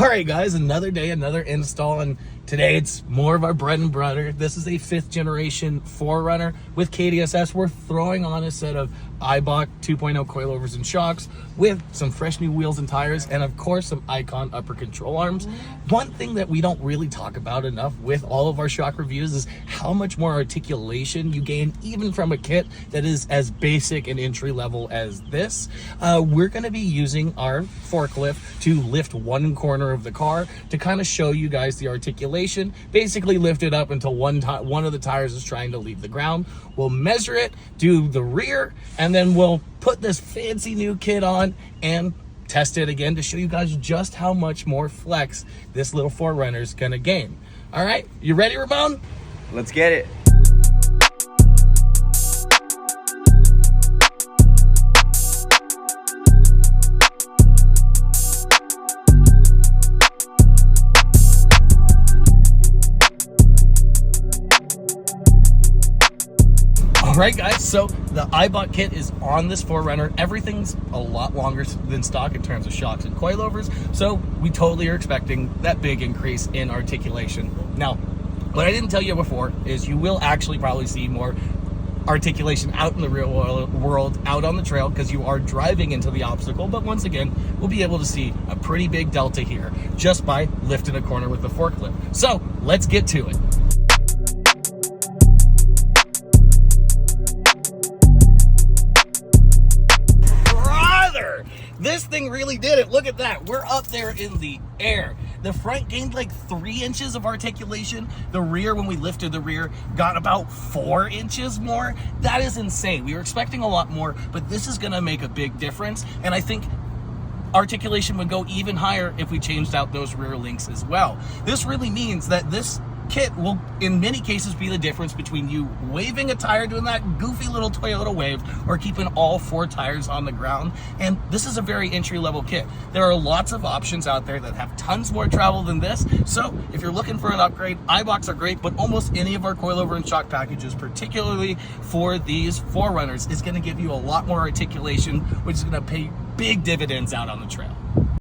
All right, guys, another day, another install, and today it's more of our bread and butter. This is a 5th generation 4Runner with KDSS. We're throwing on a set of Eibach 2.0 coilovers and shocks with some fresh new wheels and tires, and of course some Icon upper control arms. One thing that we don't really talk about enough with all of our shock reviews is how much more articulation you gain even from a kit that is as basic and entry level as this. We're going to be using our forklift to lift one corner of the car to kind of show you guys the articulation. Basically lift it up until one of the tires is trying to leave the ground. We'll measure it, do the rear, and then we'll put this fancy new kit on and test it again to show you guys just how much more flex this little 4Runner is gonna gain. All right, you ready, Ramon? Let's get it. Alright guys, so the Eibach kit is on this 4Runner. Everything's a lot longer than stock in terms of shocks and coilovers, so we totally are expecting that big increase in articulation. Now, what I didn't tell you before is you will actually probably see more articulation out in the real world, out on the trail, because you are driving into the obstacle, but once again, we'll be able to see a pretty big delta here just by lifting a corner with the forklift. So, let's get to it. This thing really did it. Look at that. We're up there in the air. The front gained like 3 inches of articulation. The rear, when we lifted the rear, got about 4 inches more. That is insane. We were expecting a lot more, but this is going to make a big difference. And I think articulation would go even higher if we changed out those rear links as well. This really means that this kit will in many cases be the difference between you waving a tire, doing that goofy little Toyota wave, or keeping all 4 tires on the ground. And this is a very entry-level kit. There are lots of options out there that have tons more travel than this, so if you're looking for an upgrade, Eibachs are great, but almost any of our coilover and shock packages, particularly for these 4Runners, is going to give you a lot more articulation, which is going to pay big dividends out on the trail.